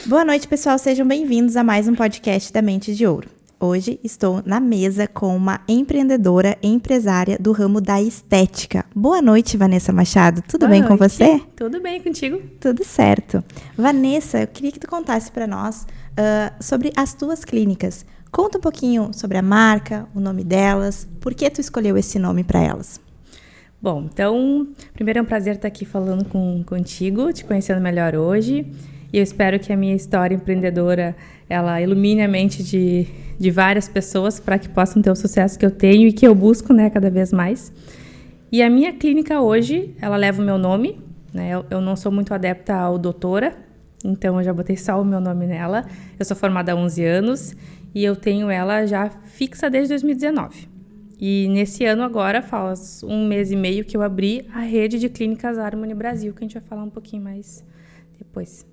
Boa noite, pessoal. Sejam bem-vindos a mais um podcast da Mente de Ouro. Hoje estou na mesa com uma empreendedora, empresária do ramo da estética. Boa noite, Vanessa Machado. Tudo bem com você? Tudo bem contigo? Tudo certo. Vanessa, eu queria que tu contasse para nós sobre as tuas clínicas. Conta um pouquinho sobre a marca, o nome delas, por que tu escolheu esse nome para elas? Bom, então, primeiro é um prazer estar aqui falando contigo, te conhecendo melhor hoje. E eu espero que a minha história empreendedora, ela ilumine a mente de várias pessoas para que possam ter o sucesso que eu tenho e que eu busco, né, cada vez mais. E a minha clínica hoje, ela leva o meu nome, né? Eu não sou muito adepta ao doutora, então eu já botei só o meu nome nela. Eu sou formada há 11 anos e eu tenho ela já fixa desde 2019. E nesse ano agora, faz 1 mês e meio que eu abri a rede de clínicas Harmony Brasil, que a gente vai falar um pouquinho mais depois.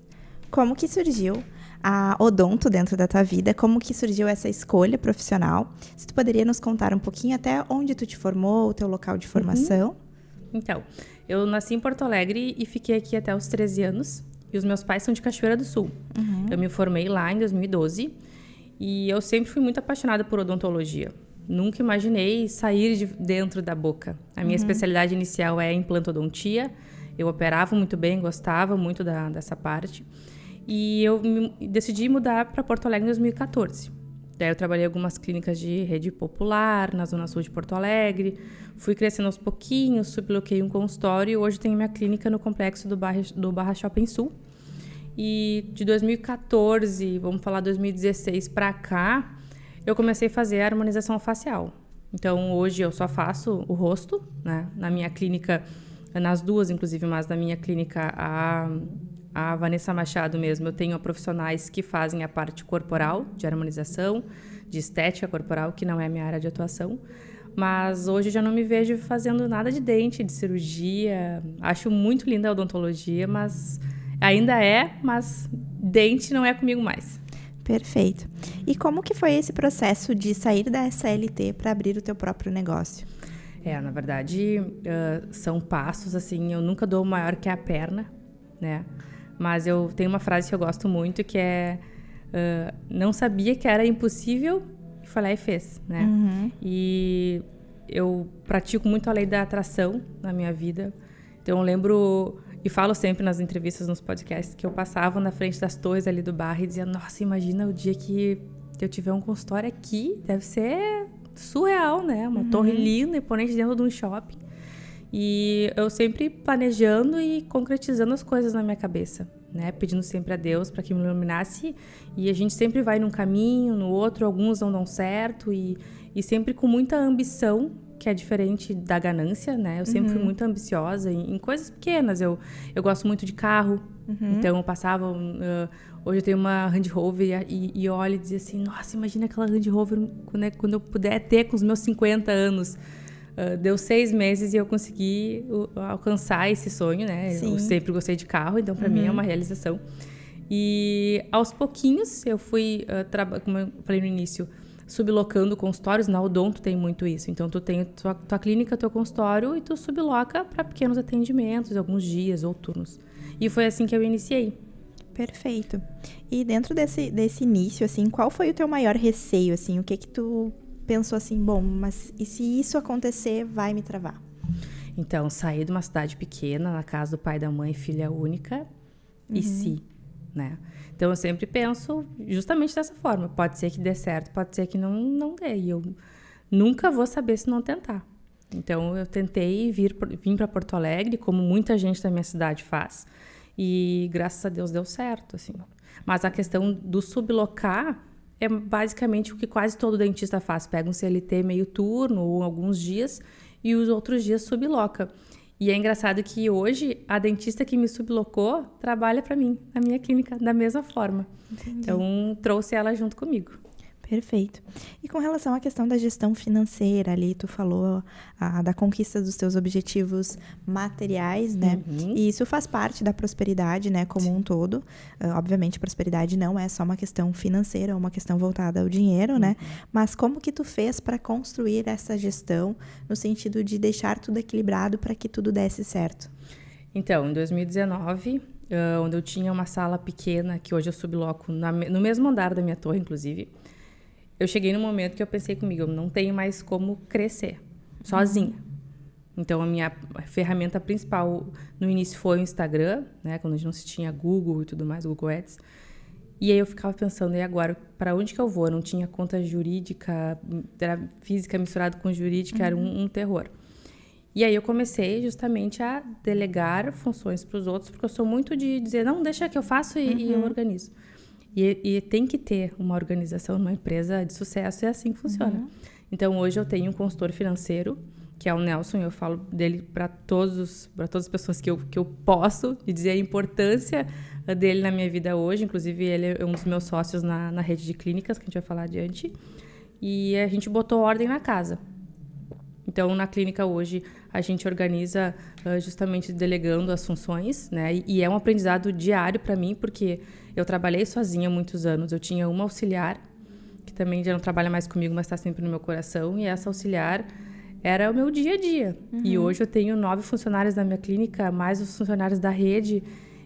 Como que surgiu a odonto dentro da tua vida? Como que surgiu essa escolha profissional? Se tu poderia nos contar um pouquinho até onde tu te formou, o teu local de formação? Então, eu nasci em Porto Alegre e fiquei aqui até os 13 anos. E os meus pais são de Cachoeira do Sul. Eu me formei lá em 2012 e eu sempre fui muito apaixonada por odontologia. Nunca imaginei sair de dentro da boca. A minha especialidade inicial é implantodontia. Eu operava muito bem, gostava muito dessa parte. E eu decidi mudar para Porto Alegre em 2014. Daí eu trabalhei em algumas clínicas de rede popular, na Zona Sul de Porto Alegre. Fui crescendo aos pouquinhos, subloquei um consultório e hoje tenho minha clínica no complexo do Barra Shopping Sul. E de 2014, vamos falar 2016 para cá, eu comecei a fazer a harmonização facial. Então hoje eu só faço o rosto, né? Na minha clínica, nas duas inclusive, mas na minha clínica a Vanessa Machado mesmo, eu tenho profissionais que fazem a parte corporal, de harmonização, de estética corporal, que não é a minha área de atuação. Mas hoje já não me vejo fazendo nada de dente, de cirurgia. Acho muito linda a odontologia, mas mas dente não é comigo mais. Perfeito. E como que foi esse processo de sair da SLT para abrir o teu próprio negócio? Na verdade, são passos, assim, eu nunca dou maior que a perna, né? Mas eu tenho uma frase que eu gosto muito, que é não sabia que era impossível e foi lá e fez, né? E eu pratico muito a lei da atração na minha vida. Então eu lembro e falo sempre nas entrevistas, nos podcasts, que eu passava na frente das torres ali do bar e dizia, nossa, imagina o dia que eu tiver um consultório aqui, deve ser surreal, né? Uma torre linda, imponente dentro de um shopping. E eu sempre planejando e concretizando as coisas na minha cabeça, né? Pedindo sempre a Deus para que me iluminasse. E a gente sempre vai num caminho, no outro, alguns não dão certo. E sempre com muita ambição, que é diferente da ganância, né? Eu sempre fui muito ambiciosa em coisas pequenas. Eu gosto muito de carro. Então eu passava... hoje eu tenho uma Range Rover e olho e dizia assim, nossa, imagina aquela Range Rover quando eu puder ter com os meus 50 anos. Deu 6 meses e eu consegui alcançar esse sonho, né? Sim. Eu sempre gostei de carro, então para mim é uma realização. E aos pouquinhos eu fui, como eu falei no início, sublocando consultórios. Na odonto tem muito isso. Então tu tem tua clínica, teu consultório e tu subloca para pequenos atendimentos, alguns dias ou turnos. E foi assim que eu iniciei. Perfeito. E dentro desse início, assim, qual foi o teu maior receio, assim? O que tu pensou assim, bom, mas e se isso acontecer, vai me travar? Então, saí de uma cidade pequena, na casa do pai e da mãe, filha única, e se, né? Então, eu sempre penso justamente dessa forma. Pode ser que dê certo, pode ser que não dê. E eu nunca vou saber se não tentar. Então, eu tentei vim para Porto Alegre, como muita gente da minha cidade faz. E, graças a Deus, deu certo, assim. Mas a questão do sublocar é basicamente o que quase todo dentista faz. Pega um CLT meio turno ou alguns dias e os outros dias subloca. E é engraçado que hoje a dentista que me sublocou trabalha para mim, na minha clínica, da mesma forma. Entendi. Então, trouxe ela junto comigo. Perfeito. E com relação à questão da gestão financeira, ali tu falou da conquista dos teus objetivos materiais, né? E isso faz parte da prosperidade, né, como um todo. Obviamente, prosperidade não é só uma questão financeira, é uma questão voltada ao dinheiro, né? Mas como que tu fez para construir essa gestão no sentido de deixar tudo equilibrado para que tudo desse certo? Então, em 2019, onde eu tinha uma sala pequena, que hoje eu subloco no mesmo andar da minha torre, inclusive, eu cheguei num momento que eu pensei comigo, eu não tenho mais como crescer sozinha. Então, a minha ferramenta principal no início foi o Instagram, né? Quando a gente não se tinha Google e tudo mais, Google Ads. E aí eu ficava pensando, e agora, para onde que eu vou? Eu não tinha conta jurídica, era física misturada com jurídica, era um terror. E aí eu comecei justamente a delegar funções para os outros, porque eu sou muito de dizer, não, deixa que eu faço e eu organizo. E tem que ter uma organização numa empresa de sucesso, é assim que funciona. Então, hoje eu tenho um consultor financeiro, que é o Nelson, e eu falo dele para todas as pessoas que eu posso, e dizer a importância dele na minha vida hoje. Inclusive, ele é um dos meus sócios na rede de clínicas, que a gente vai falar adiante. E a gente botou ordem na casa. Então, na clínica hoje, a gente organiza justamente delegando as funções, né? E é um aprendizado diário para mim, porque eu trabalhei sozinha há muitos anos. Eu tinha uma auxiliar, que também já não trabalha mais comigo, mas está sempre no meu coração. E essa auxiliar era o meu dia a dia. E hoje eu tenho 9 funcionários na minha clínica, mais os funcionários da rede.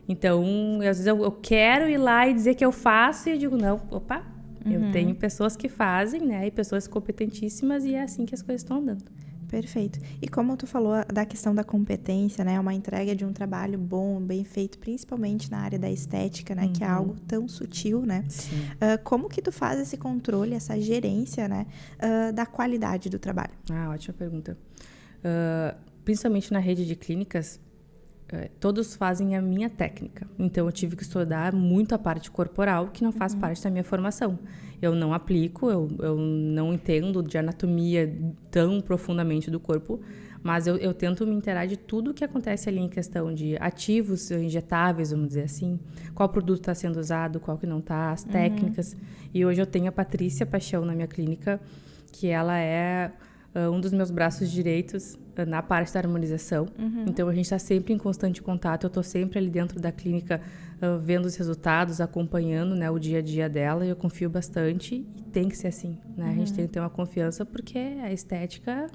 Então, às vezes eu quero ir lá e dizer que eu faço, e eu digo, não, opa, eu tenho pessoas que fazem, né? E pessoas competentíssimas, e é assim que as coisas estão andando. Perfeito. E como tu falou da questão da competência, né? Uma entrega de um trabalho bom, bem feito, principalmente na área da estética, né? Que é algo tão sutil, né? Como que tu faz esse controle, essa gerência, né? Da qualidade do trabalho? Ótima pergunta. Principalmente na rede de clínicas, todos fazem a minha técnica. Então, eu tive que estudar muito a parte corporal, que não faz parte da minha formação. Eu não aplico, eu não entendo de anatomia tão profundamente do corpo, mas eu tento me inteirar de tudo o que acontece ali em questão de ativos injetáveis, vamos dizer assim, qual produto está sendo usado, qual que não está, as técnicas. E hoje eu tenho a Patrícia Paixão na minha clínica, que ela é um dos meus braços direitos na parte da harmonização. Então, a gente está sempre em constante contato. Eu estou sempre ali dentro da clínica vendo os resultados, acompanhando, né, o dia a dia dela. E eu confio bastante, e tem que ser assim, né? A gente tem que ter uma confiança, porque a estética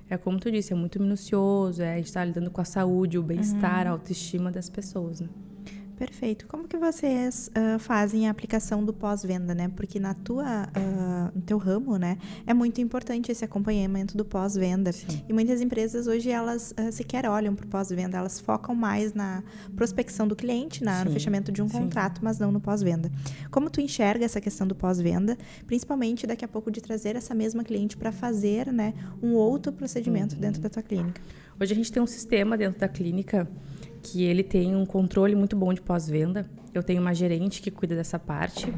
é como tu disse, é muito minucioso. A gente está lidando com a saúde, o bem-estar, a autoestima das pessoas, né? Perfeito. Como que vocês fazem a aplicação do pós-venda, né? Porque no teu ramo, né, é muito importante esse acompanhamento do pós-venda. E muitas empresas hoje, elas sequer olham para o pós-venda, elas focam mais na prospecção do cliente, no fechamento de um contrato, mas não no pós-venda. Como tu enxerga essa questão do pós-venda, principalmente daqui a pouco de trazer essa mesma cliente para fazer, né, um outro procedimento dentro da tua clínica? Hoje a gente tem um sistema dentro da clínica que ele tem um controle muito bom de pós-venda. Eu tenho uma gerente que cuida dessa parte.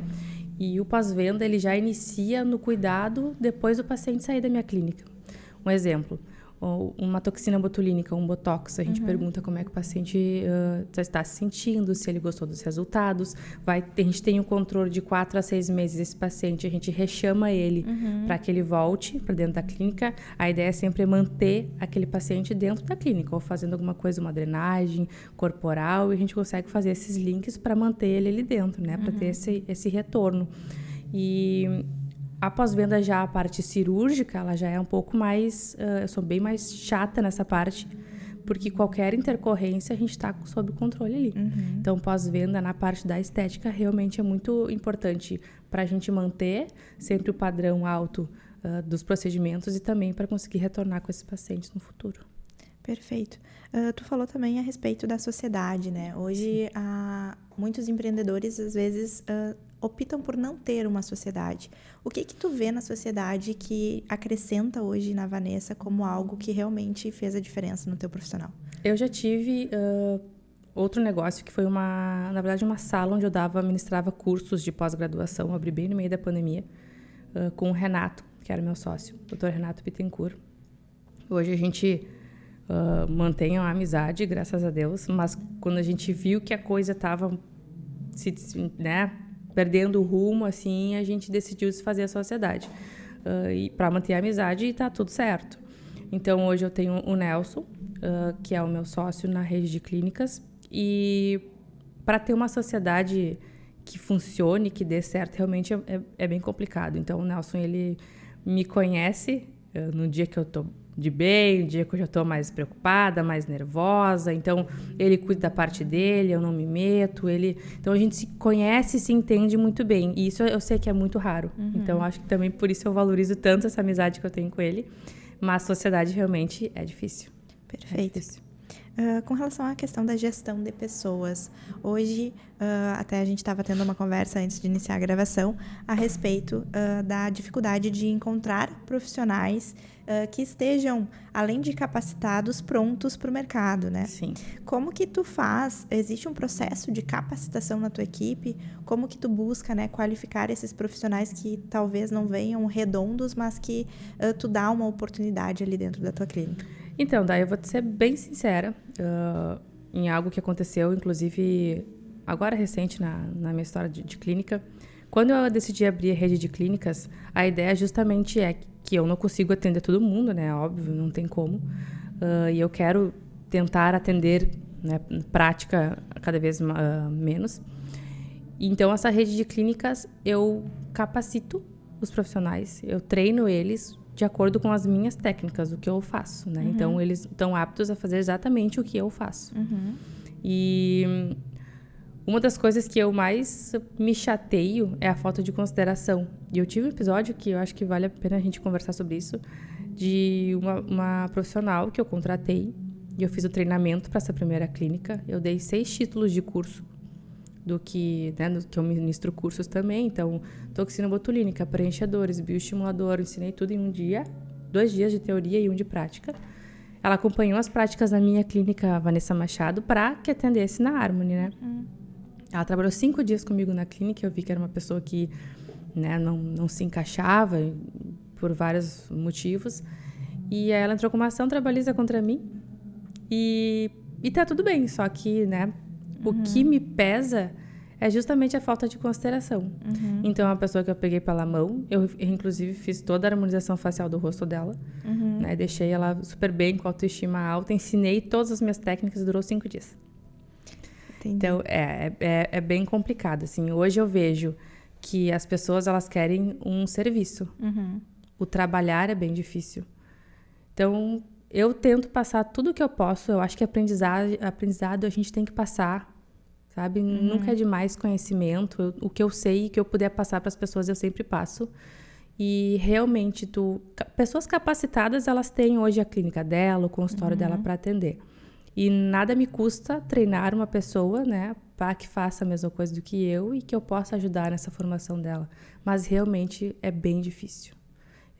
E o pós-venda, ele já inicia no cuidado depois do paciente sair da minha clínica. Um exemplo, uma toxina botulínica, um botox. A gente pergunta como é que o paciente está se sentindo, se ele gostou dos resultados. A gente tem um controle de 4 a 6 meses esse paciente. A gente rechama ele para que ele volte para dentro da clínica. A ideia é sempre manter aquele paciente dentro da clínica, ou fazendo alguma coisa, uma drenagem corporal. E a gente consegue fazer esses links para manter ele ali dentro, né? Para ter esse retorno. E a pós-venda, já a parte cirúrgica, ela já é um pouco mais... eu sou bem mais chata nessa parte, porque qualquer intercorrência a gente está sob controle ali. Então, pós-venda na parte da estética realmente é muito importante para a gente manter sempre o padrão alto dos procedimentos, e também para conseguir retornar com esses pacientes no futuro. Perfeito. Tu falou também a respeito da sociedade, né? Hoje, muitos empreendedores, às vezes, optam por não ter uma sociedade. O que tu vê na sociedade que acrescenta hoje na Vanessa como algo que realmente fez a diferença no teu profissional? Eu já tive outro negócio que foi na verdade, uma sala onde eu ministrava cursos de pós-graduação. Eu abri bem no meio da pandemia, com o Renato, que era meu sócio, o Dr. Renato Bittencourt. Hoje a gente mantém uma amizade, graças a Deus, mas quando a gente viu que a coisa estava perdendo o rumo, assim, a gente decidiu desfazer a sociedade. E para manter a amizade, e tá tudo certo. Então, hoje eu tenho o Nelson, que é o meu sócio na rede de clínicas. E para ter uma sociedade que funcione, que dê certo, realmente é bem complicado. Então, o Nelson, ele me conhece no dia que eu tô de bem, um dia que eu já estou mais preocupada, mais nervosa. Então, ele cuida da parte dele, eu não me meto. Então, a gente se conhece e se entende muito bem. E isso eu sei que é muito raro. Então, acho que também por isso eu valorizo tanto essa amizade que eu tenho com ele. Mas a sociedade realmente é difícil. Perfeito. Com relação à questão da gestão de pessoas, hoje, até a gente estava tendo uma conversa antes de iniciar a gravação a respeito da dificuldade de encontrar profissionais que estejam, além de capacitados, prontos para o mercado, né? Sim. Como que tu faz? Existe um processo de capacitação na tua equipe? Como que tu busca, né, qualificar esses profissionais que talvez não venham redondos, mas que tu dá uma oportunidade ali dentro da tua clínica? Então, daí eu vou te ser bem sincera em algo que aconteceu, inclusive, agora recente na minha história de clínica. Quando eu decidi abrir a rede de clínicas, a ideia justamente é que eu não consigo atender todo mundo, né? Óbvio, não tem como. E eu quero tentar atender, né, prática cada vez menos. Então, essa rede de clínicas, eu capacito os profissionais, eu treino eles de acordo com as minhas técnicas, o que eu faço, né? Então, eles estão aptos a fazer exatamente o que eu faço. E uma das coisas que eu mais me chateio é a falta de consideração. E eu tive um episódio que eu acho que vale a pena a gente conversar sobre isso, de uma profissional que eu contratei, e eu fiz o treinamento para essa primeira clínica. Eu dei 6 títulos de curso, do que eu ministro cursos também. Então, toxina botulínica, preenchedores, bioestimulador, ensinei tudo em um dia, 2 dias de teoria e 1 de prática. Ela acompanhou as práticas na minha clínica Vanessa Machado para que atendesse na Harmony, né? Ela trabalhou 5 dias comigo na clínica, eu vi que era uma pessoa que, né, não se encaixava por vários motivos. E aí ela entrou com uma ação trabalhista contra mim e tá tudo bem, só que, né, o que me pesa é justamente a falta de consideração. Então, é uma pessoa que eu peguei pela mão, eu inclusive fiz toda a harmonização facial do rosto dela, né, deixei ela super bem, com autoestima alta, ensinei todas as minhas técnicas, durou 5 dias. Entendi. Então, é bem complicado, assim. Hoje eu vejo que as pessoas, elas querem um serviço. O trabalhar é bem difícil. Então, eu tento passar tudo o que eu posso. Eu acho que aprendizado a gente tem que passar, sabe? Nunca é demais conhecimento. O que eu sei e que eu puder passar para as pessoas, eu sempre passo. E realmente, pessoas capacitadas, elas têm hoje a clínica dela, o consultório dela para atender. E nada me custa treinar uma pessoa, né, para que faça a mesma coisa do que eu e que eu possa ajudar nessa formação dela. Mas realmente é bem difícil.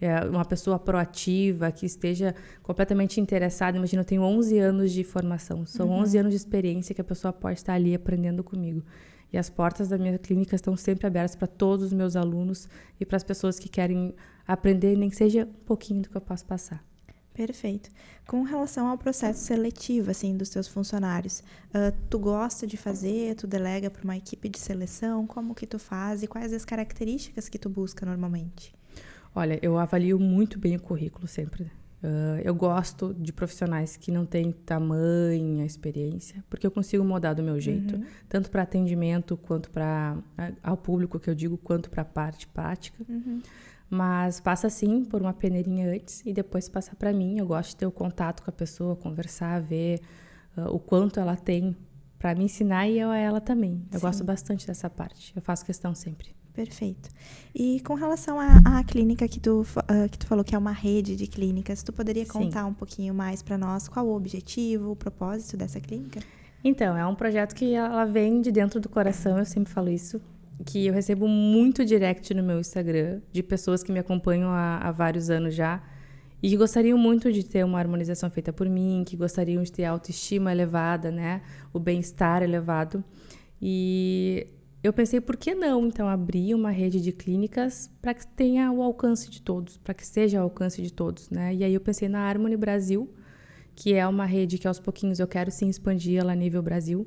É uma pessoa proativa, que esteja completamente interessada. Imagina, eu tenho 11 anos de formação. São 11 anos de experiência que a pessoa pode estar ali aprendendo comigo. E as portas da minha clínica estão sempre abertas para todos os meus alunos e para as pessoas que querem aprender, nem que seja um pouquinho do que eu posso passar. Perfeito. Com relação ao processo seletivo, assim, dos teus funcionários, tu gosta de fazer, tu delega para uma equipe de seleção, como que tu faz e quais as características que tu busca normalmente? Olha, eu avalio muito bem o currículo sempre. Eu gosto de profissionais que não têm tamanha experiência, porque eu consigo mudar do meu jeito, tanto para atendimento, quanto ao público, que eu digo, quanto para a parte prática. Mas passa, sim, por uma peneirinha antes e depois passa para mim. Eu gosto de ter o contato com a pessoa, conversar, ver o quanto ela tem para me ensinar e eu a ela também. Eu gosto bastante dessa parte. Eu faço questão sempre. Perfeito. E com relação à clínica que tu falou que é uma rede de clínicas, tu poderia contar um pouquinho mais para nós qual o objetivo, o propósito dessa clínica? Então, é um projeto que ela vem de dentro do coração, eu sempre falo isso, que eu recebo muito direct no meu Instagram de pessoas que me acompanham há vários anos já e que gostariam muito de ter uma harmonização feita por mim, que gostariam de ter a autoestima elevada, né? O bem-estar elevado. E eu pensei, por que não, então, abrir uma rede de clínicas para que tenha o alcance de todos, para que seja o alcance de todos, né? E aí eu pensei na Harmony Brasil, que é uma rede que aos pouquinhos eu quero sim expandir ela a nível Brasil.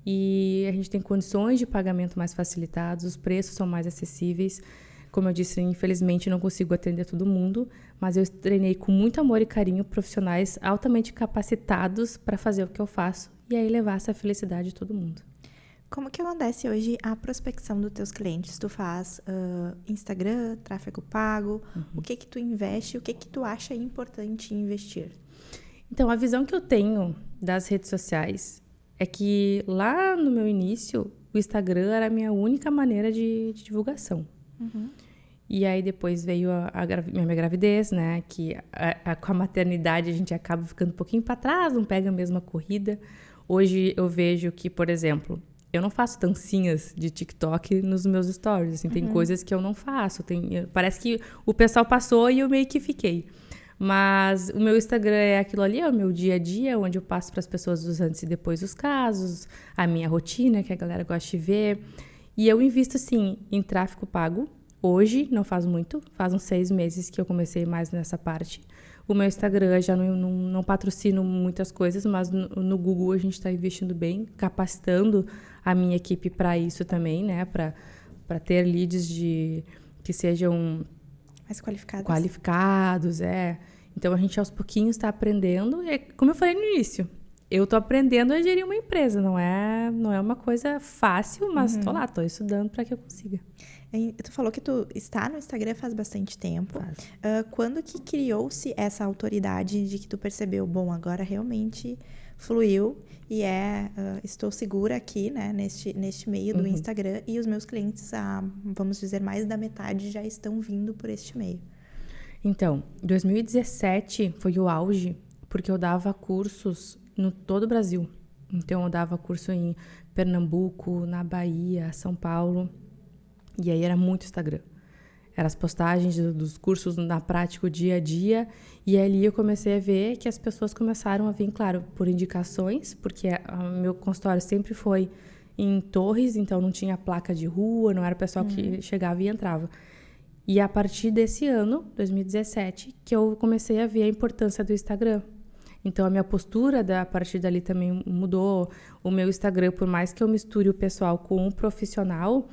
E a gente tem condições de pagamento mais facilitados, os preços são mais acessíveis. Como eu disse, infelizmente não consigo atender todo mundo, mas eu treinei com muito amor e carinho profissionais altamente capacitados para fazer o que eu faço e aí levar essa felicidade a todo mundo. Como que acontece hoje a prospecção dos teus clientes? Tu faz Instagram, tráfego pago, o que tu investe, o que tu acha importante investir? Então, a visão que eu tenho das redes sociais é que lá no meu início, o Instagram era a minha única maneira de divulgação. E aí depois veio minha gravidez, né? Que com a maternidade a gente acaba ficando um pouquinho para trás, não pega a mesma corrida. Hoje eu vejo que, por exemplo, eu não faço dancinhas de TikTok nos meus stories. Assim, tem coisas que eu não faço. Parece que o pessoal passou e eu meio que fiquei. Mas o meu Instagram é aquilo ali, é o meu dia a dia, onde eu passo para as pessoas os antes e depois dos casos, a minha rotina, que a galera gosta de ver. E eu invisto, sim, em tráfego pago. Hoje, não faz muito, faz uns 6 meses que eu comecei mais nessa parte. O meu Instagram já não patrocino muitas coisas, mas no Google a gente está investindo bem, capacitando a minha equipe para isso também, né? Para ter leads que sejam mais qualificados, Então, a gente aos pouquinhos está aprendendo. E, como eu falei no início, eu estou aprendendo a gerir uma empresa. Não é uma coisa fácil, mas estou estudando para que eu consiga. Tu falou que tu está no Instagram faz bastante tempo. Quando que criou-se essa autoridade de que tu percebeu, bom, agora realmente fluiu e estou segura aqui, né, neste meio do Instagram, e os meus clientes, vamos dizer, mais da metade já estão vindo por este meio? Então, 2017 foi o auge, porque eu dava cursos no todo o Brasil. Então, eu dava curso em Pernambuco, na Bahia, São Paulo. E aí era muito Instagram. Eram as postagens dos cursos na prática, o dia a dia. E ali eu comecei a ver que as pessoas começaram a vir, claro, por indicações, porque o meu consultório sempre foi em torres, então não tinha placa de rua, não era o pessoal que chegava e entrava. E a partir desse ano, 2017, que eu comecei a ver a importância do Instagram. Então, a minha postura a partir dali também mudou. O meu Instagram, por mais que eu misture o pessoal com o profissional,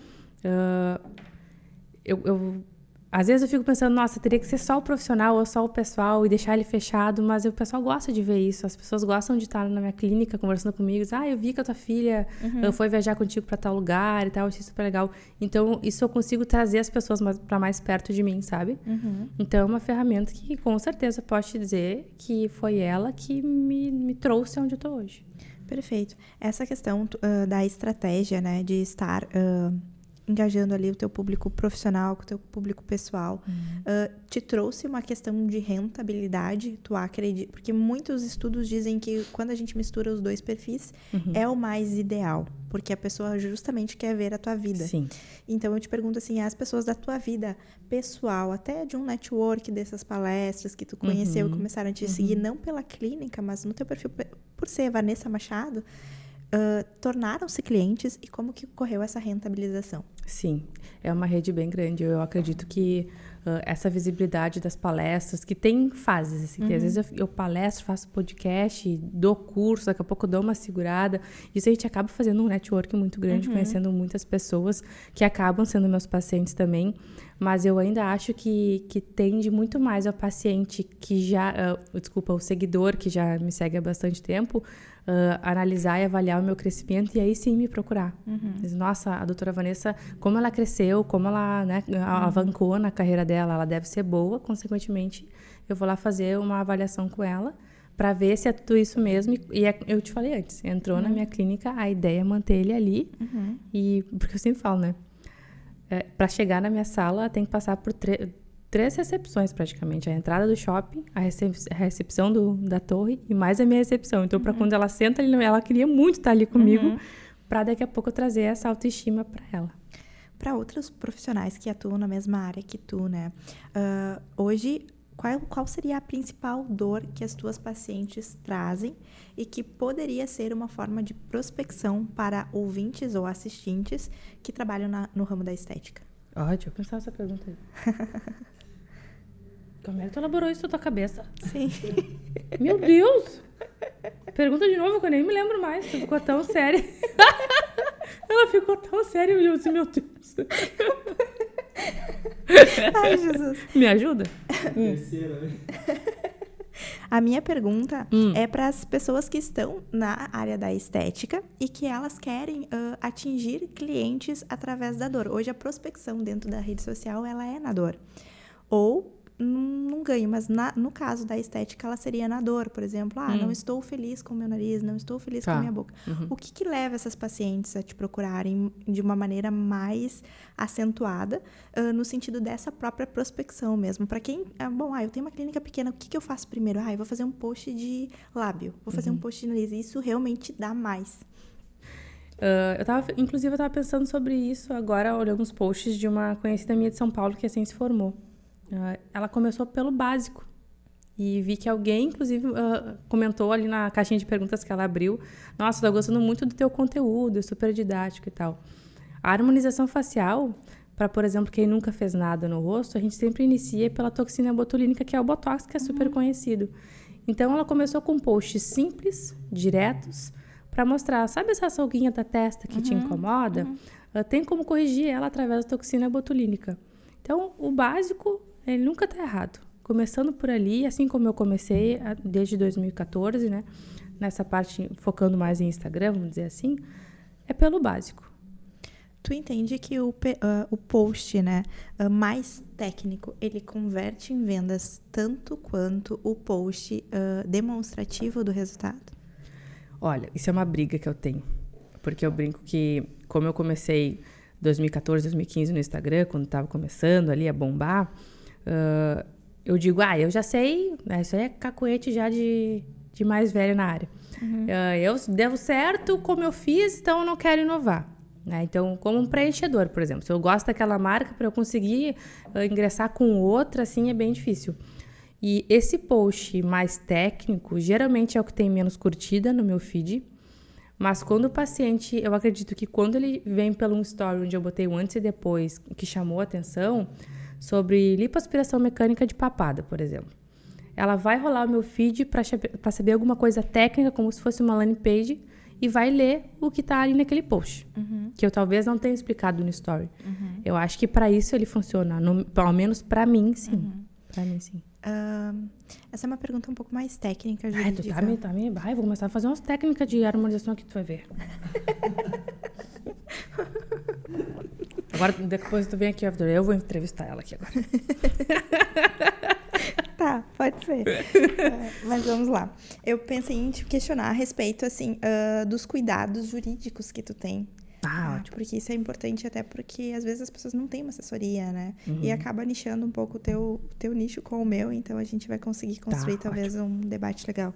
às vezes eu fico pensando, nossa, teria que ser só o profissional ou só o pessoal e deixar ele fechado, mas o pessoal gosta de ver isso. As pessoas gostam de estar na minha clínica conversando comigo. Eu vi que a tua filha foi viajar contigo para tal lugar e tal, achei super legal. Então, isso eu consigo trazer as pessoas para mais perto de mim, sabe? Então, é uma ferramenta que, com certeza, posso te dizer que foi ela que me trouxe onde eu tô hoje. Perfeito. Essa questão da estratégia, né, de estar engajando ali o teu público profissional com o teu público pessoal, te trouxe uma questão de rentabilidade, tu acredita? Porque muitos estudos dizem que quando a gente mistura os dois perfis, é o mais ideal, porque a pessoa justamente quer ver a tua vida. Sim. Então, eu te pergunto assim, as pessoas da tua vida pessoal, até de um network dessas palestras que tu conheceu e começaram a te seguir, não pela clínica, mas no teu perfil, por ser Vanessa Machado, tornaram-se clientes, e como que ocorreu essa rentabilização? Sim, é uma rede bem grande. Eu acredito que essa visibilidade das palestras, que tem fases, assim, que às vezes eu palestro, faço podcast, dou curso, daqui a pouco eu dou uma segurada. Isso a gente acaba fazendo um network muito grande, conhecendo muitas pessoas que acabam sendo meus pacientes também. Mas eu ainda acho que tende muito mais ao paciente que já... o seguidor que já me segue há bastante tempo, analisar e avaliar o meu crescimento e aí sim me procurar. Diz, nossa, a doutora Vanessa, como ela cresceu, como ela, né, alavancou na carreira dela, ela deve ser boa, consequentemente, eu vou lá fazer uma avaliação com ela para ver se é tudo isso mesmo. E eu te falei antes, entrou na minha clínica, a ideia é manter ele ali. E, porque eu sempre falo, né? Para chegar na minha sala, tem que passar por 3 recepções, praticamente. A entrada do shopping, a recepção da torre e mais a minha recepção. Então, para quando ela senta ali, ela queria muito estar ali comigo, para daqui a pouco eu trazer essa autoestima para ela. Para outros profissionais que atuam na mesma área que tu, né? Hoje, qual seria a principal dor que as tuas pacientes trazem e que poderia ser uma forma de prospecção para ouvintes ou assistentes que trabalham no ramo da estética? Deixa eu pensar nessa pergunta aí. Como é que tu elaborou isso na tua cabeça? Sim. Meu Deus! Pergunta de novo, que eu nem me lembro mais. Tu ficou tão séria. Ela ficou tão séria, eu disse, meu Deus. Ai, Jesus. Me ajuda? Terceira, né? A minha pergunta é para as pessoas que estão na área da estética e que elas querem atingir clientes através da dor. Hoje, a prospecção dentro da rede social, ela é na dor. Ou não ganho, mas no caso da estética, ela seria na dor. Por exemplo, não estou feliz com o meu nariz, não estou feliz com a minha boca. O que leva essas pacientes a te procurarem de uma maneira mais acentuada, no sentido dessa própria prospecção mesmo? Para quem, eu tenho uma clínica pequena, o que eu faço primeiro? Eu vou fazer um post de lábio, vou fazer um post de nariz. Isso realmente dá mais. Inclusive, eu estava pensando sobre isso agora, olhando uns posts de uma conhecida minha de São Paulo que assim se formou. Ela começou pelo básico e vi que alguém, inclusive, comentou ali na caixinha de perguntas que ela abriu: nossa, tô gostando muito do teu conteúdo, é super didático e tal. A harmonização facial, para, por exemplo, quem nunca fez nada no rosto, a gente sempre inicia pela toxina botulínica, que é o Botox, que é super conhecido. Então, ela começou com posts simples, diretos, para mostrar, sabe essa salguinha da testa que te incomoda? Tem como corrigir ela através da toxina botulínica. Então, o básico, ele nunca está errado. Começando por ali, assim como eu comecei desde 2014, né? Nessa parte, focando mais em Instagram, vamos dizer assim, é pelo básico. Tu entende que o post, né, mais técnico, ele converte em vendas tanto quanto o post demonstrativo do resultado? Olha, isso é uma briga que eu tenho. Porque eu brinco que, como eu comecei 2014, 2015 no Instagram, quando estava começando ali a bombar, eu digo, eu já sei, né, isso aí é cacuete já de mais velho na área. Eu devo certo como eu fiz, então eu não quero inovar. Né? Então, como um preenchedor, por exemplo. Se eu gosto daquela marca, para eu conseguir ingressar com outra, assim, é bem difícil. E esse post mais técnico, geralmente é o que tem menos curtida no meu feed. Mas quando o paciente, eu acredito que quando ele vem pelo um story onde eu botei o antes e depois, que chamou a atenção, sobre lipoaspiração mecânica de papada, por exemplo. Ela vai rolar o meu feed para saber alguma coisa técnica, como se fosse uma landing page, e vai ler o que está ali naquele post, que eu talvez não tenha explicado no story. Eu acho que para isso ele funciona, pelo menos para mim, sim. Para mim, sim. Essa é uma pergunta um pouco mais técnica, jurídica. Vou começar a fazer umas técnicas de harmonização que tu vai ver. Agora, depois tu vem aqui, eu vou entrevistar ela aqui agora. Tá, pode ser. Mas vamos lá. Eu pensei em te questionar a respeito, assim, dos cuidados jurídicos que tu tem. Ótimo. Porque isso é importante até porque, às vezes, as pessoas não têm uma assessoria, né? E acaba nichando um pouco o teu nicho com o meu, então a gente vai conseguir construir, talvez, um debate legal.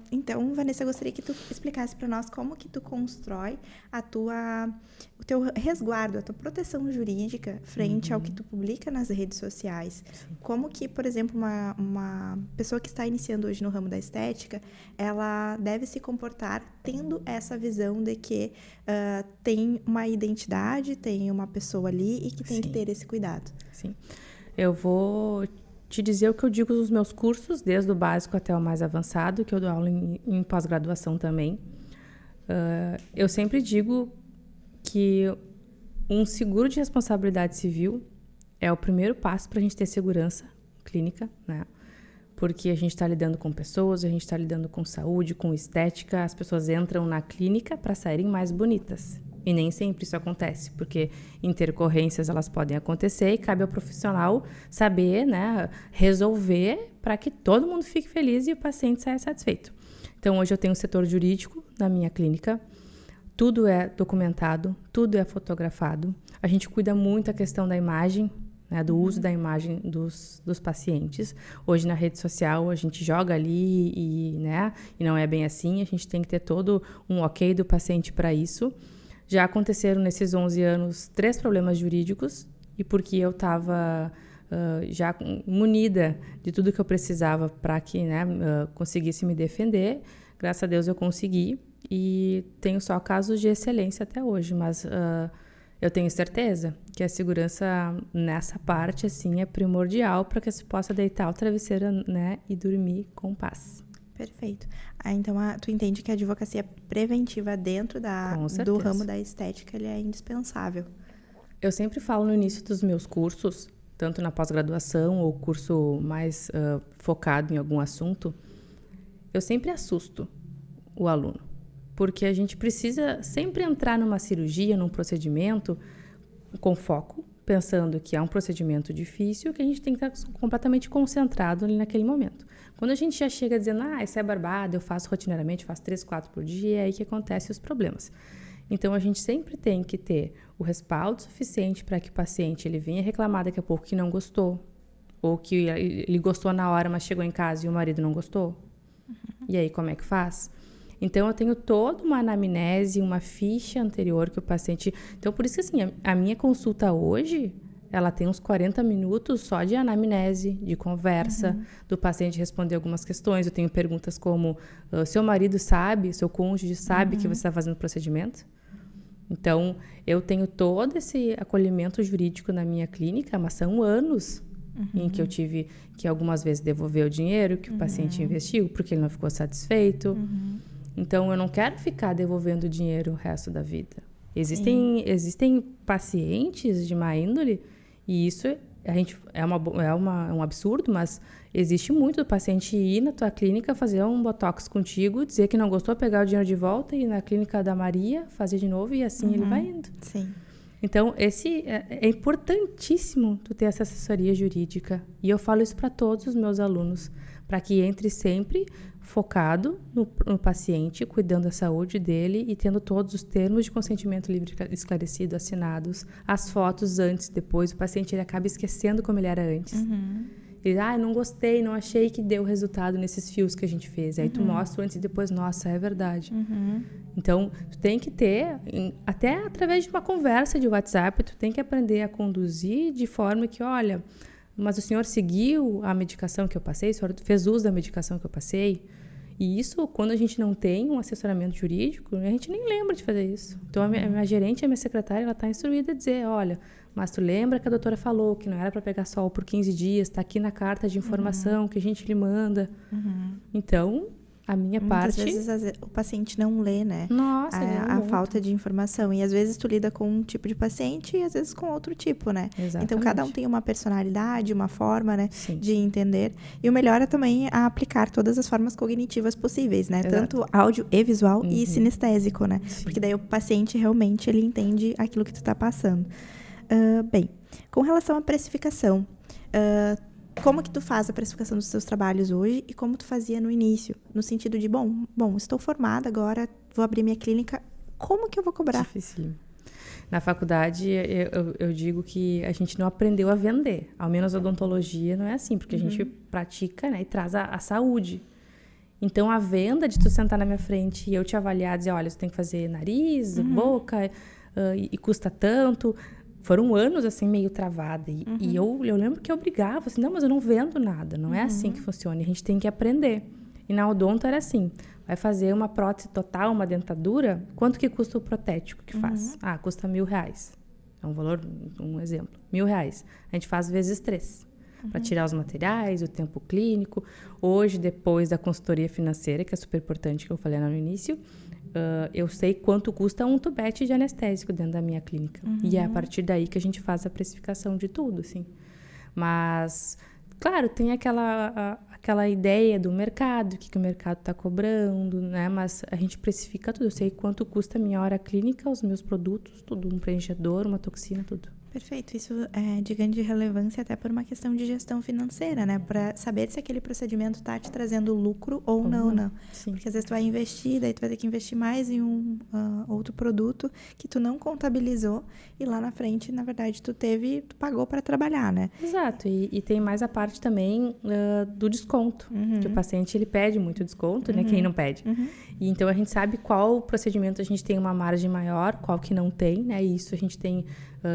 Então, Vanessa, eu gostaria que tu explicasse para nós como que tu constrói o teu resguardo, a tua proteção jurídica frente ao que tu publica nas redes sociais. Sim. Como que, por exemplo, uma pessoa que está iniciando hoje no ramo da estética, ela deve se comportar tendo essa visão de que tem uma identidade, tem uma pessoa ali e que tem que ter esse cuidado. Sim. Eu vou te dizer o que eu digo nos meus cursos, desde o básico até o mais avançado, que eu dou aula em pós-graduação também. Eu sempre digo que um seguro de responsabilidade civil é o primeiro passo para a gente ter segurança clínica, né? Porque a gente está lidando com pessoas, a gente está lidando com saúde, com estética, as pessoas entram na clínica para saírem mais bonitas. E nem sempre isso acontece, porque intercorrências elas podem acontecer e cabe ao profissional saber, né, resolver para que todo mundo fique feliz e o paciente saia satisfeito. Então, hoje eu tenho um setor jurídico na minha clínica, tudo é documentado, tudo é fotografado. A gente cuida muito da questão da imagem, né, do uso da imagem dos pacientes. Hoje, na rede social, a gente joga ali e não é bem assim. A gente tem que ter todo um ok do paciente para isso. Já aconteceram nesses 11 anos 3 problemas jurídicos e porque eu estava já munida de tudo que eu precisava para que conseguisse me defender, graças a Deus eu consegui e tenho só casos de excelência até hoje, mas eu tenho certeza que a segurança nessa parte assim, é primordial para que você possa deitar o travesseiro, né, e dormir com paz. Perfeito. Então, tu entende que a advocacia preventiva dentro do ramo da estética ele é indispensável? Eu sempre falo no início dos meus cursos, tanto na pós-graduação ou curso mais focado em algum assunto, eu sempre assusto o aluno. Porque a gente precisa sempre entrar numa cirurgia, num procedimento com foco, pensando que é um procedimento difícil, que a gente tem que estar completamente concentrado ali naquele momento. Quando a gente já chega dizendo, isso é barbado, eu faço rotineiramente, faço 3, 4 por dia, é aí que acontecem os problemas. Então, a gente sempre tem que ter o respaldo suficiente para que o paciente ele venha reclamar daqui a pouco que não gostou, ou que ele gostou na hora, mas chegou em casa e o marido não gostou. E aí, como é que faz? Então, eu tenho toda uma anamnese, uma ficha anterior que o paciente... Então, por isso que, assim, a minha consulta hoje, ela tem uns 40 minutos só de anamnese, de conversa, do paciente responder algumas questões. Eu tenho perguntas como, seu marido sabe, seu cônjuge sabe que você está fazendo procedimento? Então, eu tenho todo esse acolhimento jurídico na minha clínica, mas são anos em que eu tive que algumas vezes devolver o dinheiro que o paciente investiu, porque ele não ficou satisfeito. Então, eu não quero ficar devolvendo dinheiro o resto da vida. Existem pacientes de má índole, e isso é um absurdo, mas existe muito do paciente ir na tua clínica, fazer um botox contigo, dizer que não gostou, pegar o dinheiro de volta, ir na clínica da Maria, fazer de novo, e assim ele vai indo. Sim. Então, é importantíssimo tu ter essa assessoria jurídica. E eu falo isso para todos os meus alunos, para que entre sempre focado no paciente, cuidando da saúde dele e tendo todos os termos de consentimento livre esclarecido, assinados, as fotos antes e depois. O paciente ele acaba esquecendo como ele era antes. Ele, não gostei, não achei que deu resultado nesses fios que a gente fez. Aí tu mostra antes e depois, nossa, é verdade. Então, tu tem que ter, até através de uma conversa de WhatsApp, tu tem que aprender a conduzir de forma que, olha, mas o senhor seguiu a medicação que eu passei? O senhor fez uso da medicação que eu passei? E isso, quando a gente não tem um assessoramento jurídico, a gente nem lembra de fazer isso. Então, a minha gerente, a minha secretária, ela está instruída a dizer, olha, mas tu lembra que a doutora falou que não era para pegar sol por 15 dias, está aqui na carta de informação que a gente lhe manda. Então, a minha Muitas parte... vezes o paciente não lê, né? Nossa, a falta de informação. E às vezes tu lida com um tipo de paciente e às vezes com outro tipo, né? Exatamente. Então, cada um tem uma personalidade, uma forma, né? Sim. De entender. E o melhor é também aplicar todas as formas cognitivas possíveis, né? Exato. Tanto áudio e visual e sinestésico, né? Sim. Porque daí o paciente realmente ele entende aquilo que tu tá passando. Bem, com relação à precificação, como que tu faz a precificação dos teus trabalhos hoje e como tu fazia no início? No sentido de, bom, estou formada agora, vou abrir minha clínica, como que eu vou cobrar? Difícil. Na faculdade, eu digo que a gente não aprendeu a vender. Ao menos a odontologia não é assim, porque a gente pratica, né, e traz a saúde. Então, a venda de tu sentar na minha frente e eu te avaliar, dizer, olha, você tem que fazer nariz, boca, e custa tanto... Foram anos, assim, meio travada. E eu lembro que eu brigava, assim, não, mas eu não vendo nada. Não é assim que funciona. A gente tem que aprender. E na odonto era assim. Vai fazer uma prótese total, uma dentadura, quanto que custa o protético que faz? Custa R$1.000. É um valor, um exemplo. R$1.000. A gente faz vezes 3. Para tirar os materiais, o tempo clínico. Hoje, depois da consultoria financeira, que é super importante, que eu falei lá no início, eu sei quanto custa um tubete de anestésico dentro da minha clínica. E é a partir daí que a gente faz a precificação de tudo, assim. Mas, claro, tem aquela ideia do mercado, o que o mercado está cobrando, né? Mas a gente precifica tudo. Eu sei quanto custa a minha hora clínica, os meus produtos, tudo, um preenchedor, uma toxina, tudo. Perfeito, isso é de grande relevância até por uma questão de gestão financeira, né? Para saber se aquele procedimento está te trazendo lucro ou não. Sim. Porque às vezes tu vai investir, daí tu vai ter que investir mais em um outro produto que tu não contabilizou e lá na frente, na verdade, tu pagou para trabalhar, né? Exato, e tem mais a parte também do desconto, que o paciente ele pede muito desconto, né? Quem não pede. E então a gente sabe qual procedimento a gente tem uma margem maior, qual que não tem, né? E isso a gente tem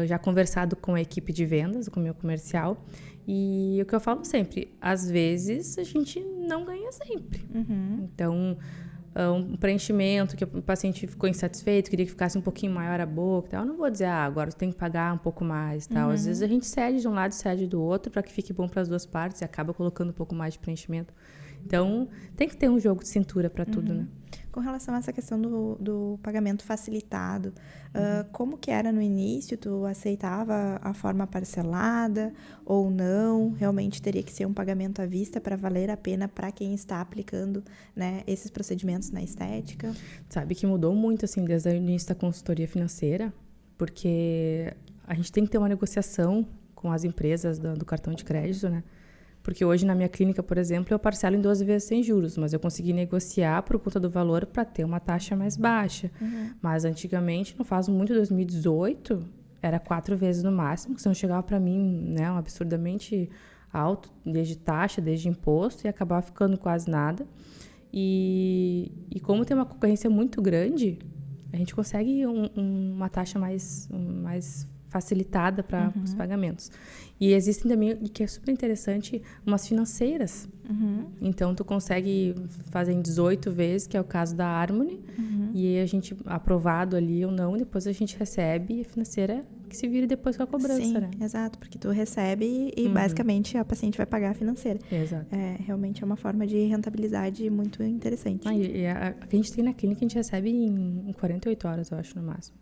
já conversado com a equipe de vendas, com o meu comercial. E o que eu falo sempre, às vezes a gente não ganha sempre. Então, um preenchimento que o paciente ficou insatisfeito, queria que ficasse um pouquinho maior a boca e tal, eu não vou dizer, agora você tem que pagar um pouco mais e tal. Às vezes a gente cede de um lado, cede do outro, para que fique bom para as duas partes e acaba colocando um pouco mais de preenchimento. Então, tem que ter um jogo de cintura para tudo, né? Com relação a essa questão do pagamento facilitado, como que era no início? Tu aceitava a forma parcelada ou não? Realmente teria que ser um pagamento à vista para valer a pena para quem está aplicando, né, esses procedimentos na estética? Sabe que mudou muito, assim, desde o início da consultoria financeira, porque a gente tem que ter uma negociação com as empresas do cartão de crédito, né? Porque hoje na minha clínica, por exemplo, eu parcelo em 12 vezes sem juros, mas eu consegui negociar por conta do valor para ter uma taxa mais baixa. Mas antigamente, não faz muito, 2018, era 4 vezes no máximo, que senão chegava para mim, né, um absurdamente alto, desde taxa, desde imposto, e acabava ficando quase nada. E como tem uma concorrência muito grande, a gente consegue uma taxa mais facilitada para os pagamentos. E existem também, e que é super interessante, umas financeiras. Então, tu consegue fazer em 18 vezes, que é o caso da Harmony, e aí a gente, aprovado ali ou não, depois a gente recebe, e a financeira que se vire depois com a cobrança, Sim, né? exato, porque tu recebe e basicamente a paciente vai pagar a financeira. Exato. Realmente é uma forma de rentabilidade muito interessante. E a gente tem na clínica, a gente recebe em 48 horas, eu acho, no máximo.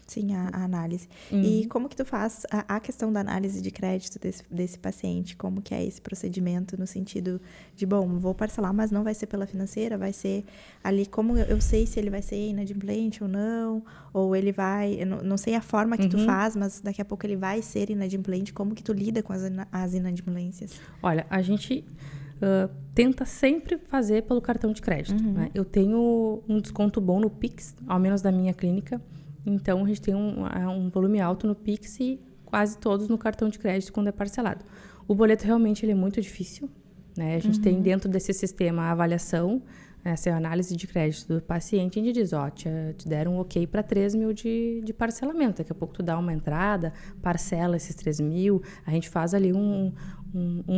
Sim, a análise. E como que tu faz a questão da análise de crédito desse paciente? Como que é esse procedimento no sentido de, bom, vou parcelar, mas não vai ser pela financeira, vai ser ali, como eu sei se ele vai ser inadimplente ou não, ou ele vai, eu não sei a forma que tu faz, mas daqui a pouco ele vai ser inadimplente, como que tu lida com as inadimplências? Olha, a gente tenta sempre fazer pelo cartão de crédito, né? Eu tenho um desconto bom no Pix, ao menos da minha clínica. Então, a gente tem um volume alto no Pix e quase todos no cartão de crédito quando é parcelado. O boleto realmente ele é muito difícil, né? A gente tem dentro desse sistema a avaliação, essa é a análise de crédito do paciente. A gente diz, te deram um ok para 3 mil de parcelamento. Daqui a pouco tu dá uma entrada, parcela esses 3 mil. A gente faz ali um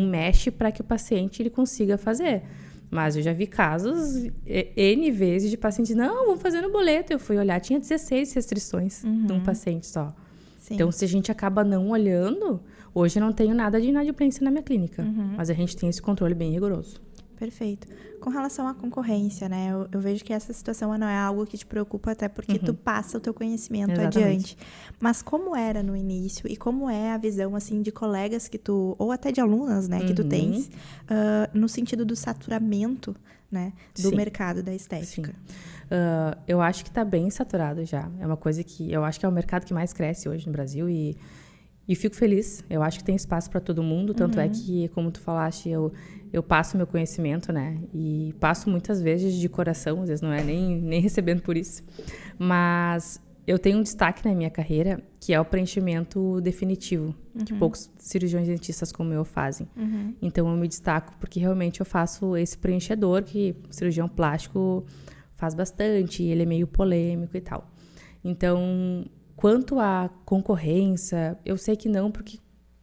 mesh para que o paciente ele consiga fazer. Mas eu já vi casos, N vezes, de paciente, não, vamos fazer no boleto. Eu fui olhar, tinha 16 restrições de um paciente só. Sim. Então, se a gente acaba não olhando, hoje eu não tenho nada de inadimplência na minha clínica. Mas a gente tem esse controle bem rigoroso. Perfeito. Com relação à concorrência, né? Eu vejo que essa situação não é algo que te preocupa, até porque tu passa o teu conhecimento adiante. Mas como era no início e como é a visão, assim, de colegas que tu, ou até de alunas, né, que tu tens, no sentido do saturamento, né, do mercado da estética? Eu acho que está bem saturado já. É uma coisa que eu acho que é o mercado que mais cresce hoje no Brasil e fico feliz. Eu acho que tem espaço para todo mundo. Tanto é que, como tu falaste, eu passo meu conhecimento, né? E passo muitas vezes de coração, às vezes não é nem recebendo por isso. Mas eu tenho um destaque na minha carreira, que é o preenchimento definitivo, que poucos cirurgiões dentistas como eu fazem. Então, eu me destaco porque realmente eu faço esse preenchedor, que o cirurgião plástico faz bastante, ele é meio polêmico e tal. Então, quanto à concorrência, eu sei que não, porque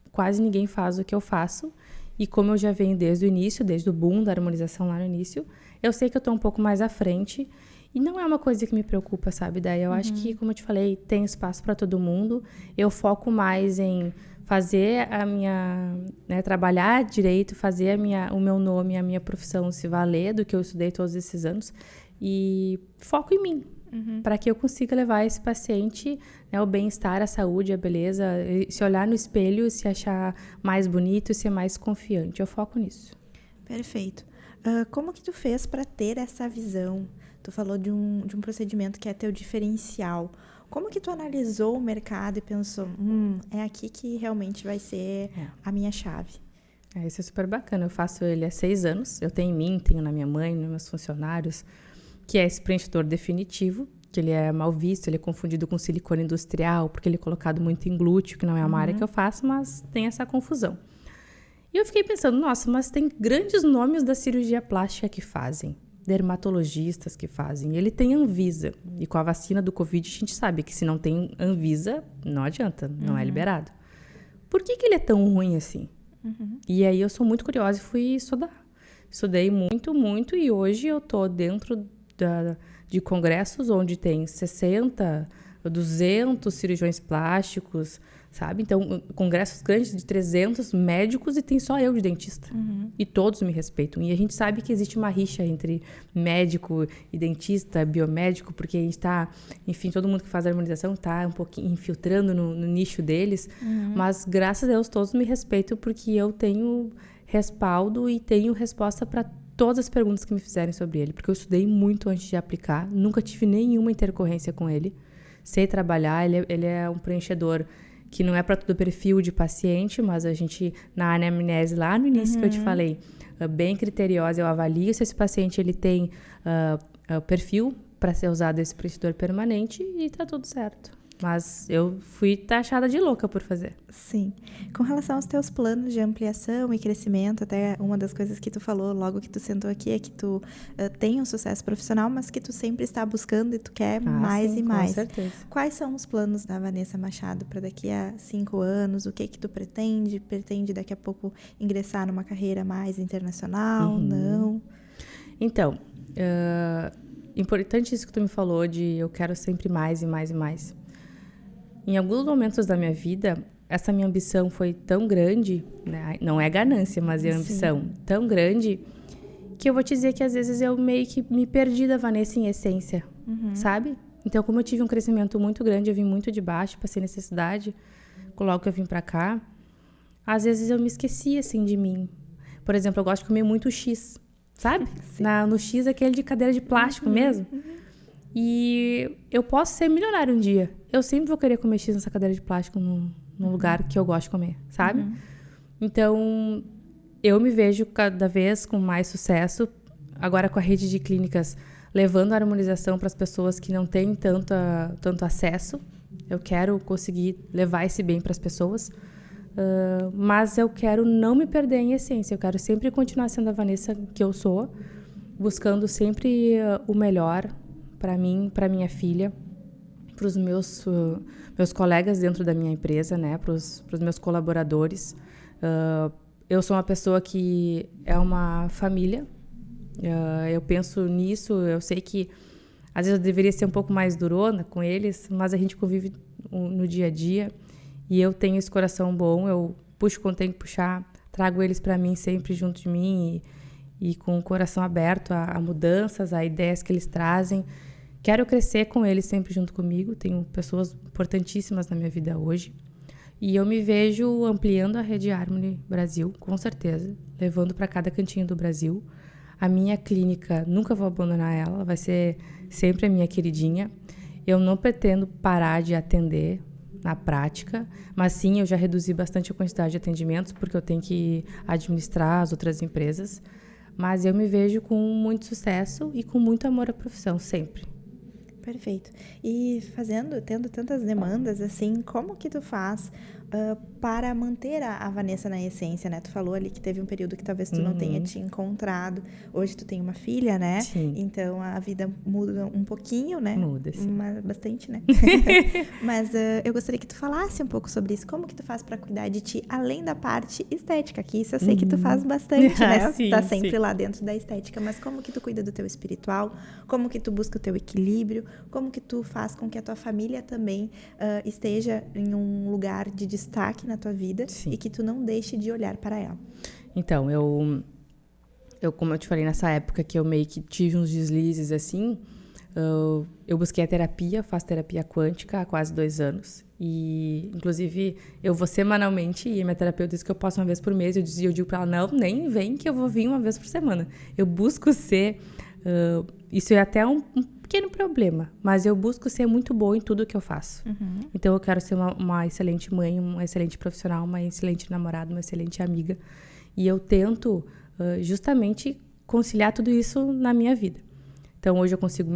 quase ninguém faz o que eu faço. E como eu já venho desde o início, desde o boom da harmonização lá no início, eu sei que eu estou um pouco mais à frente. E não é uma coisa que me preocupa, sabe? Daí eu acho que, como eu te falei, tem espaço para todo mundo. Eu foco mais em fazer a minha... né, trabalhar direito, fazer o meu nome, a minha profissão se valer do que eu estudei todos esses anos. E foco em mim. Para que eu consiga levar esse paciente, né, o bem-estar, a saúde, a beleza, se olhar no espelho, se achar mais bonito, ser mais confiante. Eu foco nisso. Perfeito. Como que tu fez para ter essa visão? Tu falou de um procedimento que é teu diferencial. Como que tu analisou o mercado e pensou, é aqui que realmente vai ser a minha chave? Isso é super bacana. Eu faço ele há 6 anos. Eu tenho em mim, tenho na minha mãe, nos meus funcionários, que é esse preenchedor definitivo, que ele é mal visto, ele é confundido com silicone industrial, porque ele é colocado muito em glúteo, que não é uma área que eu faço, mas tem essa confusão. E eu fiquei pensando, nossa, mas tem grandes nomes da cirurgia plástica que fazem, dermatologistas que fazem, ele tem Anvisa, e com a vacina do Covid a gente sabe que se não tem Anvisa, não adianta, não é liberado. Por que ele é tão ruim assim? E aí eu sou muito curiosa e fui estudar. Estudei muito, muito, e hoje eu tô dentro de congressos onde tem 60 200 cirurgiões plásticos, sabe? Então, congressos grandes de 300 médicos e tem só eu de dentista. E todos me respeitam. E a gente sabe que existe uma rixa entre médico e dentista, biomédico, porque a gente tá, enfim, todo mundo que faz a harmonização tá um pouquinho infiltrando no nicho deles. Mas, graças a Deus, todos me respeitam porque eu tenho respaldo e tenho resposta para todas as perguntas que me fizerem sobre ele. Porque eu estudei muito antes de aplicar, nunca tive nenhuma intercorrência com ele. Sei trabalhar, ele é um preenchedor que não é para todo perfil de paciente, mas a gente, na anamnese lá no início que eu te falei, bem criteriosa, eu avalio se esse paciente ele tem perfil para ser usado esse preenchedor permanente e tá tudo certo. Mas eu fui taxada de louca por fazer. Sim. Com relação aos teus planos de ampliação e crescimento, até uma das coisas que tu falou logo que tu sentou aqui é que tu tem um sucesso profissional, mas que tu sempre está buscando e tu quer mais e mais. Com certeza. Quais são os planos da Vanessa Machado para daqui a 5 anos? O que tu pretende? Pretende daqui a pouco ingressar numa carreira mais internacional? Não? Então, importante isso que tu me falou de eu quero sempre mais e mais e mais. Em alguns momentos da minha vida, essa minha ambição foi tão grande, né? Não é ganância, mas é ambição tão grande, que eu vou te dizer que às vezes eu meio que me perdi da Vanessa em essência, sabe? Então, como eu tive um crescimento muito grande, eu vim muito de baixo, passei necessidade, logo que eu vim pra cá, às vezes eu me esqueci, assim, de mim. Por exemplo, eu gosto de comer muito X, sabe? No X, aquele de cadeira de plástico mesmo. E eu posso ser milionária um dia. Eu sempre vou querer comer X nessa cadeira de plástico num lugar que eu gosto de comer, sabe? Então, eu me vejo cada vez com mais sucesso, agora com a rede de clínicas, levando a harmonização para as pessoas que não têm tanto acesso. Eu quero conseguir levar esse bem para as pessoas, mas eu quero não me perder em essência. Eu quero sempre continuar sendo a Vanessa que eu sou, buscando sempre o melhor para mim, para minha filha, para os meus colegas dentro da minha empresa, né, para os meus colaboradores. Eu sou uma pessoa que é uma família. Eu penso nisso. Eu sei que às vezes eu deveria ser um pouco mais durona com eles, mas a gente convive no dia a dia e eu tenho esse coração bom. Eu puxo quando tenho que puxar, trago eles para mim sempre junto de mim e com o coração aberto a mudanças, a ideias que eles trazem. Quero crescer com eles sempre junto comigo. Tenho pessoas importantíssimas na minha vida hoje. E eu me vejo ampliando a rede Harmony Brasil, com certeza. Levando para cada cantinho do Brasil. A minha clínica, nunca vou abandonar ela. Vai ser sempre a minha queridinha. Eu não pretendo parar de atender na prática. Mas sim, eu já reduzi bastante a quantidade de atendimentos, porque eu tenho que administrar as outras empresas. Mas eu me vejo com muito sucesso e com muito amor à profissão, sempre. Perfeito. E tendo tantas demandas, assim, como que tu faz para manter a Vanessa na essência, né? Tu falou ali que teve um período que talvez tu não tenha te encontrado. Hoje tu tem uma filha, né? Sim. Então a vida muda um pouquinho, né? Muda, sim. Bastante, né? Mas eu gostaria que tu falasse um pouco sobre isso. Como que tu faz para cuidar de ti, além da parte estética, que isso eu sei que tu faz bastante, né? Sim, tá sempre lá dentro da estética. Mas como que tu cuida do teu espiritual? Como que tu busca o teu equilíbrio? Como que tu faz com que a tua família também esteja em um lugar de destaque na tua vida e que tu não deixe de olhar para ela? Então, eu como eu te falei, nessa época que eu meio que tive uns deslizes assim, eu busquei a terapia, faço terapia quântica há quase 2 anos. E, inclusive, eu vou semanalmente e a minha terapeuta disse que eu posso uma vez por mês. Eu digo para ela, não, nem vem que eu vou vir uma vez por semana. Eu busco ser... isso é até um pequeno problema, mas eu busco ser muito boa em tudo que eu faço. Então, eu quero ser uma excelente mãe, uma excelente profissional, uma excelente namorada, uma excelente amiga. E eu tento justamente conciliar tudo isso na minha vida. Então, hoje eu consigo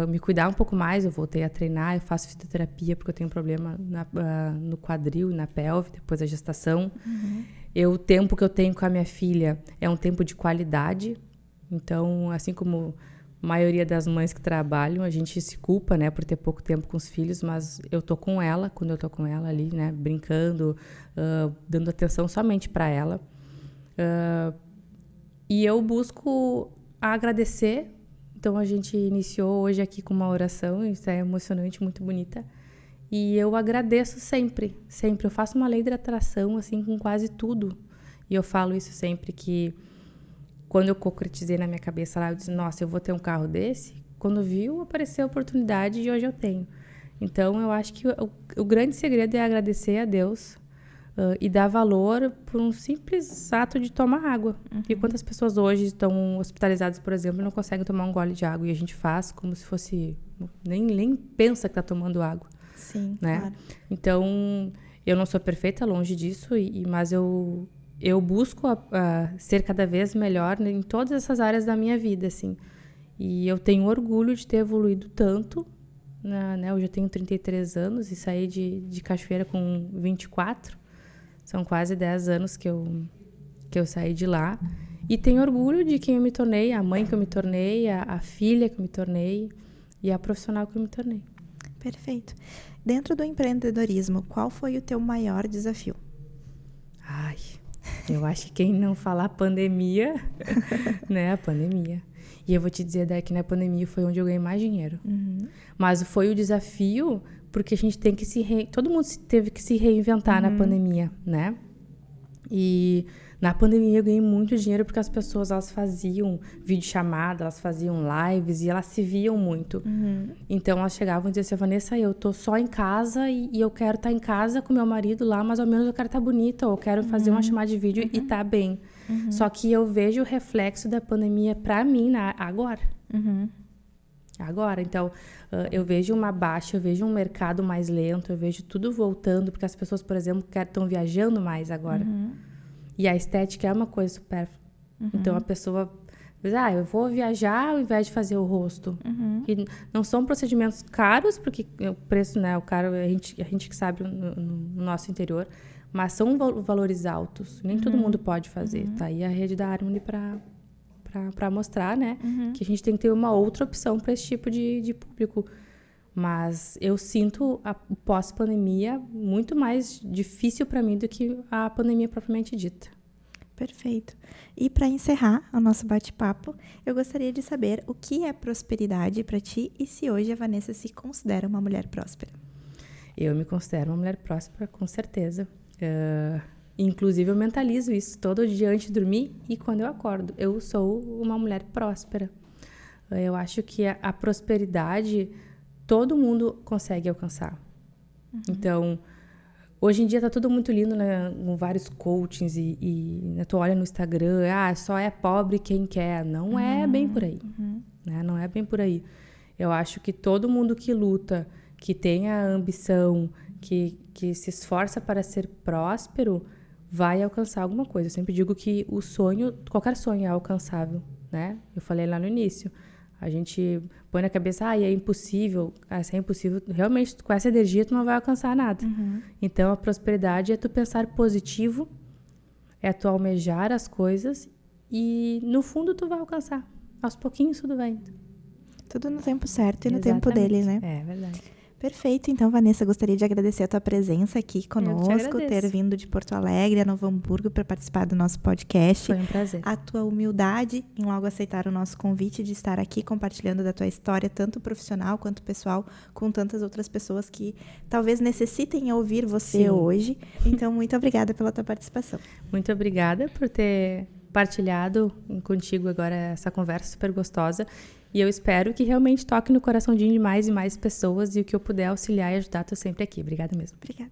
me cuidar um pouco mais. Eu voltei a treinar, eu faço fisioterapia porque eu tenho um problema no quadril e na pelve, depois da gestação. O tempo que eu tenho com a minha filha é um tempo de qualidade. Então, assim como a maioria das mães que trabalham, a gente se culpa, né, por ter pouco tempo com os filhos, mas eu tô com ela, quando eu tô com ela ali, né, brincando, dando atenção somente para ela. E eu busco agradecer. Então, a gente iniciou hoje aqui com uma oração, isso é emocionante, muito bonita, E eu agradeço sempre, sempre. Eu faço uma lei de atração, assim, com quase tudo. E eu falo isso sempre, que quando eu concretizei na minha cabeça lá, eu disse, nossa, eu vou ter um carro desse. Quando viu, apareceu a oportunidade e hoje eu tenho. Então, eu acho que o grande segredo é agradecer a Deus e dar valor por um simples ato de tomar água. E quantas pessoas hoje estão hospitalizadas, por exemplo, e não conseguem tomar um gole de água. E a gente faz como se fosse... Nem pensa que está tomando água. Sim, né? Claro. Então, eu não sou perfeita, longe disso, mas eu busco ser cada vez melhor em todas essas áreas da minha vida, assim. E eu tenho orgulho de ter evoluído tanto, né? Hoje eu tenho 33 anos e saí de Cachoeira com 24. São quase 10 anos que eu saí de lá. E tenho orgulho de quem eu me tornei, a mãe que eu me tornei, a filha que eu me tornei e a profissional que eu me tornei. Perfeito. Dentro do empreendedorismo, qual foi o teu maior desafio? Ai, eu acho que quem não falar pandemia, né? A pandemia. E eu vou te dizer, que na pandemia foi onde eu ganhei mais dinheiro. Mas foi o desafio, porque a gente tem que todo mundo teve que se reinventar na pandemia, né? E na pandemia eu ganhei muito dinheiro porque as pessoas, elas faziam videochamada, elas faziam lives e elas se viam muito. Então elas chegavam e diziam assim, Vanessa, eu tô só em casa e eu quero estar em casa com meu marido lá, mas ao menos eu quero estar bonita, ou eu quero fazer uma chamada de vídeo e estar bem. Só que eu vejo o reflexo da pandemia pra mim agora. Agora, então, eu vejo uma baixa, eu vejo um mercado mais lento, eu vejo tudo voltando, porque as pessoas, por exemplo, estão viajando mais agora. E a estética é uma coisa supérflua. Então, a pessoa diz, eu vou viajar ao invés de fazer o rosto. E não são procedimentos caros, porque o preço, né, o caro, a gente que sabe no nosso interior, mas são valores altos. Nem todo mundo pode fazer. Tá aí a rede da Harmony para mostrar, né, que a gente tem que ter uma outra opção para esse tipo de público. Mas eu sinto a pós-pandemia muito mais difícil para mim do que a pandemia propriamente dita. Perfeito. E para encerrar o nosso bate-papo, eu gostaria de saber o que é prosperidade para ti e se hoje a Vanessa se considera uma mulher próspera. Eu me considero uma mulher próspera, com certeza. Inclusive, eu mentalizo isso todo dia antes de dormir e quando eu acordo. Eu sou uma mulher próspera. Eu acho que a prosperidade todo mundo consegue alcançar. Então, hoje em dia tá tudo muito lindo, né? Com vários coachings né? Tu olha no Instagram, só é pobre quem quer. Não é bem por aí. Né? Não é bem por aí. Eu acho que todo mundo que luta, que tem a ambição, que se esforça para ser próspero, vai alcançar alguma coisa. Eu sempre digo que o sonho, qualquer sonho é alcançável, né? Eu falei lá no início. A gente põe na cabeça, é impossível. Se é impossível, realmente, com essa energia, tu não vai alcançar nada. Então, a prosperidade é tu pensar positivo, é tu almejar as coisas e, no fundo, tu vai alcançar. Aos pouquinhos, tudo vai indo. Tudo no tempo certo e no Exatamente. tempo dele, né? É verdade. Perfeito. Então, Vanessa, gostaria de agradecer a tua presença aqui conosco, ter vindo de Porto Alegre a Novo Hamburgo para participar do nosso podcast. Foi um prazer. A tua humildade em logo aceitar o nosso convite de estar aqui compartilhando da tua história, tanto profissional quanto pessoal, com tantas outras pessoas que talvez necessitem ouvir você hoje. Então, muito obrigada pela tua participação. Muito obrigada por ter partilhado contigo agora essa conversa super gostosa. E eu espero que realmente toque no coração de mais e mais pessoas e o que eu puder auxiliar e ajudar, estou sempre aqui. Obrigada mesmo. Obrigada.